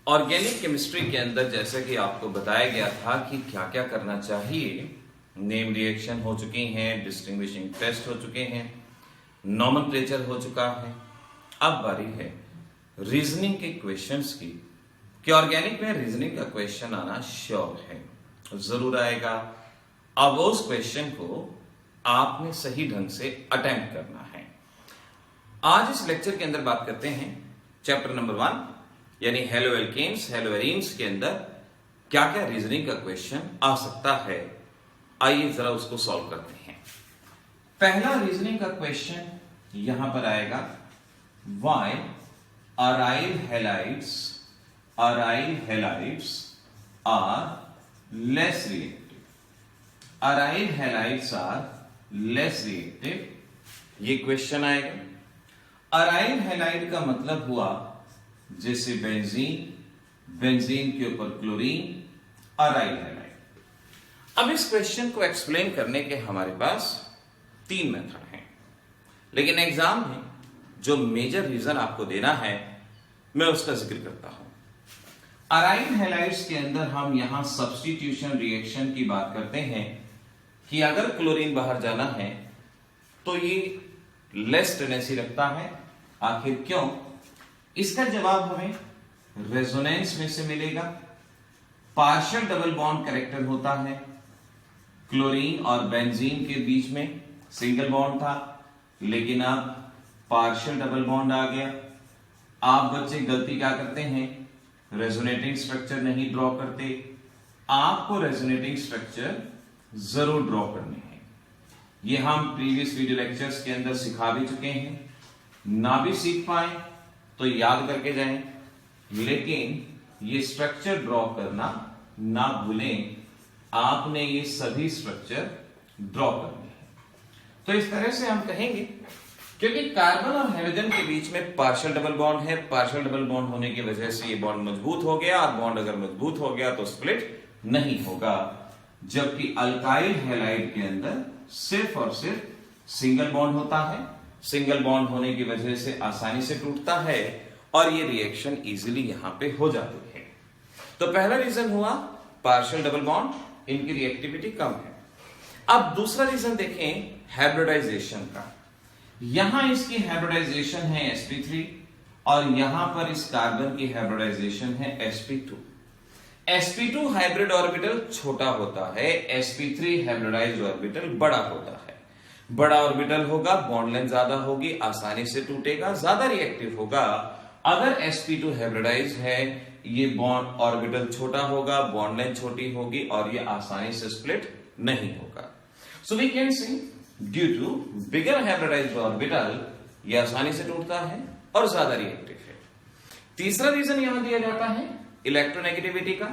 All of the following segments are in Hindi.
ऑर्गेनिक केमिस्ट्री के अंदर जैसे कि आपको बताया गया था कि क्या क्या करना चाहिए, नेम रिएक्शन हो चुकी हैं, डिस्टिंग्विशिंग टेस्ट हो चुके हैं, नॉमेनक्लेचर हो चुका है। अब बारी है रीजनिंग के क्वेश्चंस की कि ऑर्गेनिक में रीजनिंग का क्वेश्चन आना श्योर है, जरूर आएगा। अब उस क्वेश्चन को आपने सही ढंग से अटेम्प्ट करना है। आज इस लेक्चर के अंदर बात करते हैं चैप्टर नंबर 1 यानी हेलो एल्केन्स हेलो एरीन्स के अंदर क्या क्या रीजनिंग का क्वेश्चन आ सकता है। आइए जरा उसको सॉल्व करते हैं। पहला रीजनिंग का क्वेश्चन यहां पर आएगा, why aryl halides are less reactive. Aryl halides are less reactive, ये क्वेश्चन आएगा। अराइल हैलाइड का मतलब हुआ जैसे बेंजीन के ऊपर क्लोरीन, अराइल हैलाइड। अब इस क्वेश्चन को एक्सप्लेन करने के हमारे पास 3 मेथड हैं, लेकिन एग्जाम में जो मेजर रीजन आपको देना है मैं उसका जिक्र करता हूं। अराइल हैलाइड्स के अंदर हम यहां सब्स्टिट्यूशन रिएक्शन की बात करते हैं कि अगर क्लोरीन बाहर जाना है तो ये लेस टेंडेंसी रखता है। आखिर क्यों? इसका जवाब हमें रेजोनेंस में से मिलेगा। पार्शियल डबल बॉन्ड कैरेक्टर होता है, क्लोरीन और बेंजीन के बीच में सिंगल बॉन्ड था, लेकिन अब पार्शियल डबल बॉन्ड आ गया। आप बच्चे गलती क्या करते हैं, रेजोनेटिंग स्ट्रक्चर नहीं ड्रॉ करते। आपको रेजोनेटिंग स्ट्रक्चर जरूर ड्रॉ करने हैं। ये हम प्रीवियस वीडियो लेक्चर्स के अंदर सिखा भी चुके हैं, ना भी सीख पाए तो याद करके जाएं, लेकिन ये स्ट्रक्चर ड्रॉ करना ना भूलें। आपने ये सभी स्ट्रक्चर ड्रॉ करने हैं। तो इस तरह से हम कहेंगे, क्योंकि कार्बन और हाइड्रोजन के बीच में पार्शियल डबल बॉन्ड है, पार्शियल डबल बॉन्ड होने की वजह से ये बॉन्ड मजबूत हो गया, और बॉन्ड अगर मजबूत हो गया तो स्प्लिट नहीं होगा। जबकि अल्काइल हैलाइड के अंदर सिर्फ और सिर्फ सिंगल बॉन्ड होता है। सिंगल बॉन्ड होने की वजह से आसानी से टूटता है और ये रिएक्शन इजीली यहां पे हो जाती है। तो पहला रीजन हुआ पार्शियल डबल बॉन्ड, इनकी रिएक्टिविटी कम है। अब दूसरा रीजन देखें हाइब्रिडाइजेशन का। यहां इसकी हाइब्रिडाइजेशन है sp3 और यहां पर इस कार्बन की हाइब्रिडाइजेशन है sp2। sp2 हाइब्रिड ऑर्बिटल छोटा होता है, sp3 हाइब्रिडाइज्ड ऑर्बिटल बड़ा होता है। बड़ा ऑर्बिटल होगा, बॉन्ड लेंथ ज्यादा होगी, आसानी से टूटेगा, ज्यादा रिएक्टिव होगा। अगर sp2 हाइब्रिडाइज्ड है, ये बॉन्ड ऑर्बिटल छोटा होगा, बॉन्ड लेंथ छोटी होगी और ये आसानी से स्प्लिट नहीं होगा। So we can see due to bigger hybridised orbital ये आसानी से टूटता है और ज्यादा रिएक्टिव है। तीसरा रीजन यहां दिया जाता है इलेक्ट्रोनेगेटिविटी का।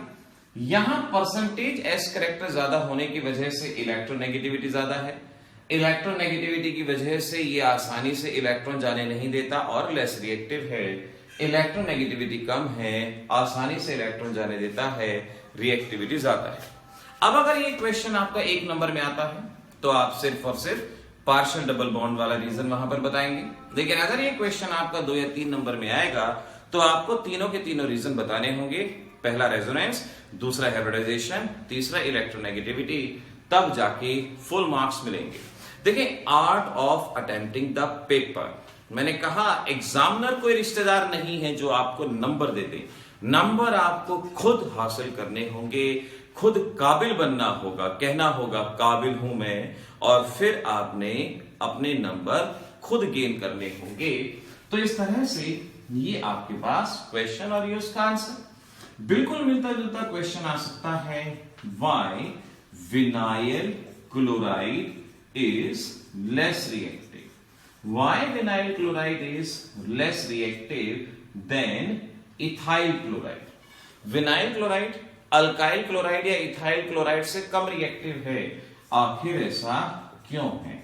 यहां परसेंटेज s कैरेक्टर ज्यादा होने की वजह से इलेक्ट्रोनेगेटिविटी ज्यादा है। इलेक्ट्रोनेगेटिविटी की वजह से ये आसानी से इलेक्ट्रॉन जाने नहीं देता और लेस रिएक्टिव है। इलेक्ट्रोनेगेटिविटी कम है, आसानी से इलेक्ट्रॉन जाने देता है, रिएक्टिविटी ज्यादा है। अब अगर ये क्वेश्चन आपका 1 नंबर में आता है तो आप सिर्फ और सिर्फ पार्शियल डबल बॉन्ड वाला रीजन वहां पर बताएंगे, लेकिन अगर ये क्वेश्चन आपका 2 या 3 नंबर में आएगा तो आपको तीनों के तीनों रीजन बताने होंगे। पहला रेजोनेंस, दूसरा हाइब्रिडाइजेशन, तीसरा इलेक्ट्रोनेगेटिविटी, तब जाके फुल मार्क्स मिलेंगे। देखिए, art of attempting the paper, मैंने कहा एग्जामिनर कोई रिश्तेदार नहीं है जो आपको नंबर दे दे। नंबर आपको खुद हासिल करने होंगे, खुद काबिल बनना होगा, कहना होगा काबिल हूं मैं, और फिर आपने अपने नंबर खुद गेन करने होंगे। तो इस तरह से ये आपके पास क्वेश्चन और ये उसका आंसर बिल्कुल मिलता जुलता क्वेश्चन आ सकता है। Why vinyl chloride is less reactive? Why vinyl chloride is less reactive than ethyl chloride? Vinyl chloride alkyl chloride या इथाइल क्लोराइड से कम रिएक्टिव है। आखिर ऐसा क्यों है?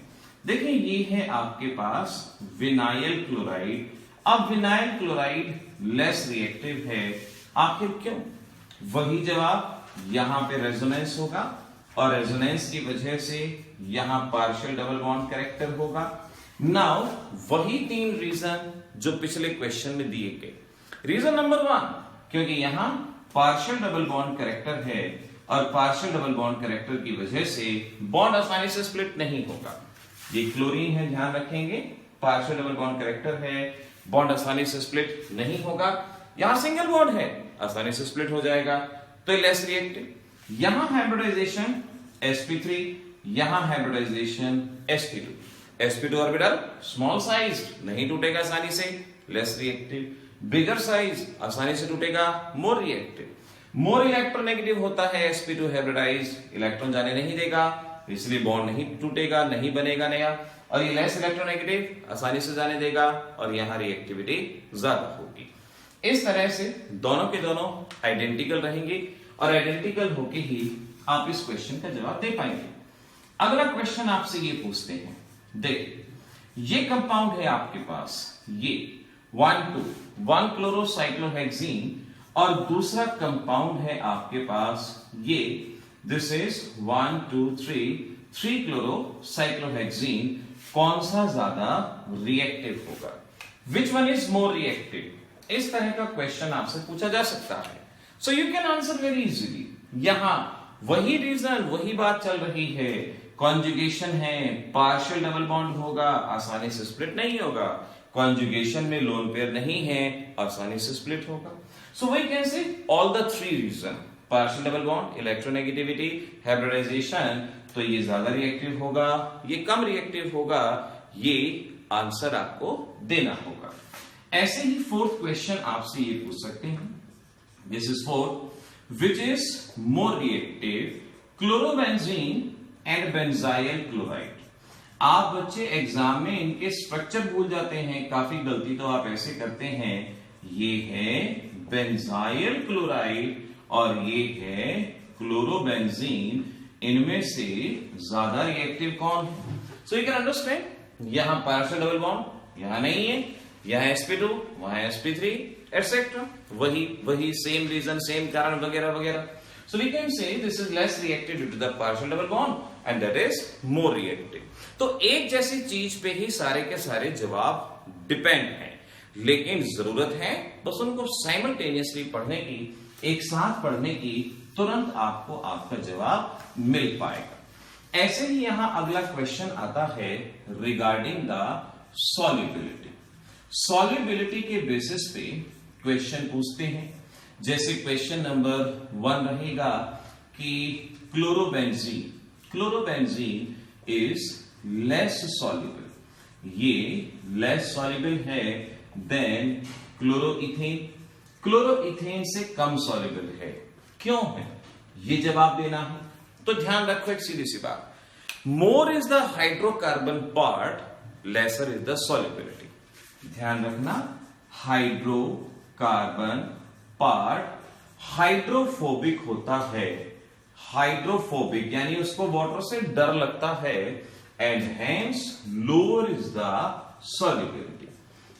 देखिए, ये है आपके पास विनाइल क्लोराइड। अब विनाइल क्लोराइड लेस रिएक्टिव है, आखिर क्यों? वही जवाब, यहां पे रेजोनेंस होगा और रेजोनेंस की वजह से यहां पार्शियल डबल बॉन्ड कैरेक्टर होगा। नाउ वही 3 रीजन जो पिछले क्वेश्चन में दिए गए। रीजन नंबर 1, क्योंकि यहां पार्शियल डबल बॉन्ड कैरेक्टर है और पार्शियल डबल बॉन्ड कैरेक्टर की वजह से बॉन्ड आसानी से स्प्लिट नहीं होगा। ये क्लोरीन है, ध्यान रखेंगे, पार्शियल डबल बॉन्ड कैरेक्टर है, बॉन्ड आसानी से स्प्लिट नहीं होगा। यहां सिंगल बॉन्ड है, आसानी से स्प्लिट हो जाएगा, तो लेस रिएक्टिव। यहां हाइब्रिडाइजेशन sp3, यहां hybridisation sp2। sp2 orbital small size, नहीं टूटेगा आसानी से, लेस रिएक्टिव। बिगर साइज आसानी से टूटेगा, मोर रिएक्टिव। मोर इलेक्ट्रोनेगेटिव होता है sp2 हाइब्रिडाइज, इलेक्ट्रॉन जाने नहीं देगा, इसलिए बॉन्ड नहीं टूटेगा, नहीं बनेगा नया। और ये लेस इलेक्ट्रोनेगेटिव, आसानी से जाने देगा और यहां रिएक्टिविटी ज्यादा होगी। इस तरह से दोनों के दोनों आइडेंटिकल रहेंगे और आइडेंटिकल होके ही आप इस क्वेश्चन का जवाब दे पाएंगे। अगला क्वेश्चन आपसे ये पूछते हैं, देख ये कंपाउंड है आपके पास, ये 1 क्लोरोसाइक्लोहेक्सीन और दूसरा कंपाउंड है आपके पास ये, दिस इज 3 क्लोरोसाइक्लोहेक्सीन। कौन सा ज्यादा रिएक्टिव होगा? Which one is more reactive? इस तरह का क्वेश्चन आपसे पूछा जा सकता है। So you can answer very easily. यहां वही रीजन, वही बात चल रही है, कॉन्जुगेशन है, पार्शियल डबल बॉन्ड होगा, आसानी से स्प्लिट नहीं होगा। कॉन्जुगेशन में लोन पेयर नहीं है, आसानी से स्प्लिट होगा। So we can say all the three reason, partial double bond, electronegativity, hybridisation, तो ये ज्यादा रिएक्टिव होगा, ये कम रिएक्टिव होगा, ये आंसर आपको देना होगा। ऐसे ही फोर्थ क्वेश्चन आपसे ये पूछ सकते हैं, this is fourth, which is more reactive, chlorobenzene and benzyl chloride. आप बच्चे एग्जाम में इनके स्ट्रक्चर भूल जाते हैं, काफी गलती तो आप ऐसे करते हैं। ये है बेंजाइल क्लोराइड और ये है क्लोरोबेंजीन, इनमें से ज्यादा रिएक्टिव कौन है? सो यू कैन अंडरस्टैंड, यहां पार्शियल डबल बॉन्ड यहां नहीं है, यहां sp2, वहां sp3 एटसेट्रा, वही सेम रीजन, सेम कारण वगैरह वगैरह। So we can say this is less reactive due to the partial double bond and that is more reactive. तो एक जैसी चीज पे ही सारे के सारे जवाब डिपेंड है, लेकिन जरूरत है बस उनको साइमल्टेनियसली पढ़ने की, एक साथ पढ़ने की, तुरंत आपको आपका जवाब मिल पाएगा। ऐसे ही यहां अगला क्वेश्चन आता है रिगार्डिंग द सॉल्युबिलिटी। सॉल्युबिलिटी के बेसिस पे क्वेश्चन पूछते हैं। जैसे क्वेश्चन नंबर 1 रहेगा कि क्लोरोबेंजीन इज लेस सॉल्युबल, ये लेस सॉल्युबल है देन क्लोरोइथेन, क्लोरोइथेन से कम सॉल्युबल है। क्यों है ये जवाब देना है। तो ध्यान रखो एक सीधी सी बात, more is the hydrocarbon part, lesser is the solubility. ध्यान रखना, हाइड्रोकार्बन पार्ट हाइड्रोफोबिक होता है, हाइड्रोफोबिक यानी उसको वाटर से डर लगता है, and hence lower is the solubility.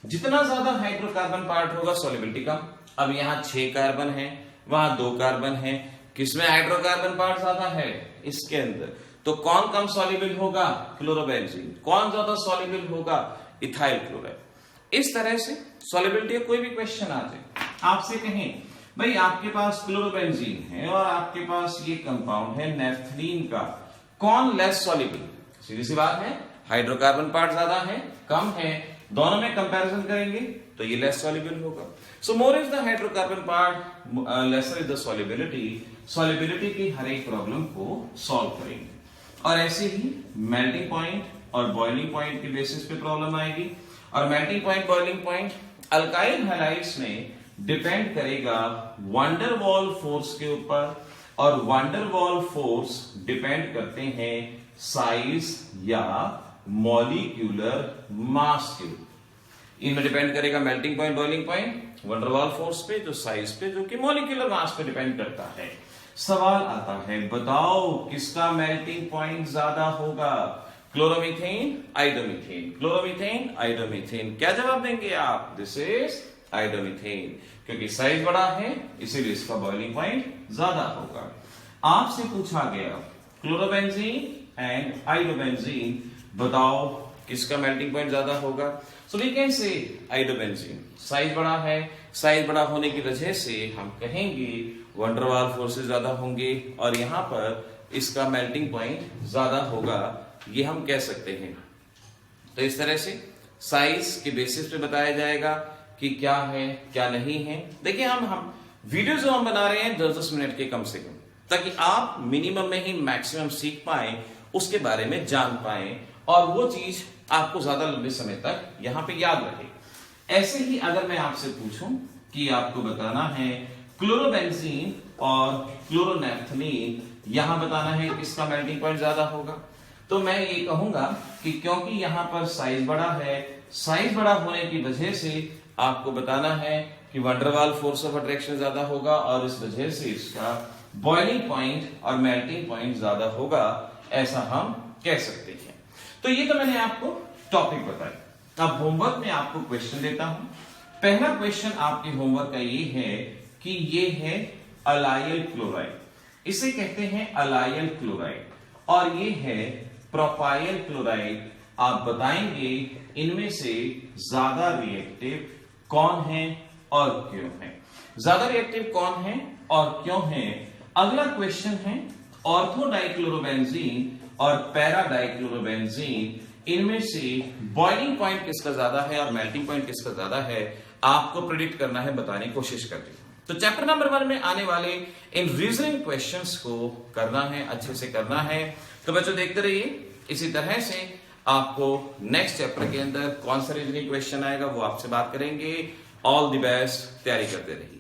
जितना ज्यादा हाइड्रोकार्बन पार्ट होगा सॉल्युबिलिटी कम। अब यहां 6 कार्बन है, वहां 2 कार्बन है, किसमें हाइड्रोकार्बन पार्ट ज्यादा है? इसके अंदर। तो कौन कम सॉल्युबल होगा? क्लोरोबेंजीन। कौन ज्यादा सॉल्युबल होगा? Ethyl chloride. इस तरह से सॉल्युबिलिटी का कोई भी क्वेश्चन आ जाए, आपसे कहें भाई आपके पास क्लोरोबेंजीन है और आपके पास ये कंपाउंड है नेफ्थलीन का, कौन लेस सॉल्युबल? सीधी सी बात है, हाइड्रोकार्बन पार्ट ज्यादा है, कम है, दोनों में कंपैरिजन करेंगे तो ये लेस सॉल्युबल होगा। So more is the hydrocarbon part, lesser is the solubility. Solubility की हर एक प्रॉब्लम को सॉल्व करेंगे। और ऐसे ही मेल्टिंग पॉइंट और बॉइलिंग पॉइंट के बेसिस पे प्रॉब्लम आएगी। और melting point, boiling point alkyl halides में डिपेंड करेगा वंडर वॉल फोर्स के ऊपर, और वंडर वॉल फोर्स डिपेंड करते हैं साइज या मॉलिक्यूलर मास के ऊपर। इनमें डिपेंड करेगा melting point, boiling point, wonder Waals force पे, जो साइज पे, जो कि मॉलिक्यूलर मास पे डिपेंड करता है। सवाल आता है, बताओ किसका मेल्टिंग पॉइंट ज्यादा होगा? Chloromethane, iodomethane, chloromethane, iodomethane. क्या जवाब देंगे आप? दिस इज आइडोमीथेन, क्योंकि साइज बड़ा है इसीलिए इसका बॉइलिंग पॉइंट ज्यादा होगा। आपसे पूछा गया क्लोरोबेंजीन एंड आइडोबेंजीन, बताओ किसका मेल्टिंग पॉइंट ज्यादा होगा? So we can say iodobenzene, size बड़ा है साइज बड़ा होने की वजह से हम कहेंगे वैन डर वाल्स फोर्सेस ज्यादा होंगे और यहां पर इसका मेल्टिंग पॉइंट ज्यादा होगा, ये हम कह सकते हैं। तो इस तरह से साइज के बेसिस पे बताया जाएगा कि क्या है क्या नहीं है। देखिए हम वीडियो जो हम बना रहे हैं 10-10 मिनट के कम से कम, ताकि आप मिनिमम में ही मैक्सिमम सीख पाए, उसके बारे में जान पाए और वो चीज आपको ज्यादा लंबे समय तक यहां पे याद रहे। ऐसे ही अगर मैं आपसे पूछूं कि आपको बताना है क्लोरोबेंजीन और क्लोरोनैफ्थलीन, यहां बताना है किसका मेल्टिंग पॉइंट ज्यादा होगा, तो मैं ये कहूंगा कि क्योंकि यहां पर साइज बड़ा है, साइज बड़ा होने की वजह से आपको बताना है कि van der Waals force of attraction ज्यादा होगा और इस वजह से इसका बॉइलिंग पॉइंट और मेल्टिंग पॉइंट ज्यादा होगा, ऐसा हम कह सकते हैं। तो ये तो मैंने आपको टॉपिक बताया। अब होमवर्क में आपको क्वेश्चन देता हूं। पहला क्वेश्चन आपके होमवर्क का ये है कि ये है अलाइल क्लोराइड, इसे कहते हैं अलाइल क्लोराइड, और ये है प्रोपाइल क्लोराइड। आप बताएंगे इनमें से ज्यादा रिएक्टिव कौन है और क्यों है। ज्यादा रिएक्टिव कौन है और क्यों है। अगला क्वेश्चन है ऑर्थो डाइक्लोरोबेंजीन और पैरा डाइक्लोरोबेंजीन, इनमें से बॉइलिंग पॉइंट किसका ज्यादा है और मेल्टिंग पॉइंट किसका ज्यादा है, आपको प्रेडिक्ट करना है, बताने की कोशिश करनी है। तो चैप्टर नंबर 1 में आने वाले इन रीजनिंग क्वेश्चंस को करना है, अच्छे से करना है। तो बच्चों देखते रहिए। इसी तरह से आपको नेक्स्ट चैप्टर के अंदर कौन सा रीजनिंग क्वेश्चन आएगा वो आपसे बात करेंगे। ऑल द बेस्ट, तैयारी करते रहिए।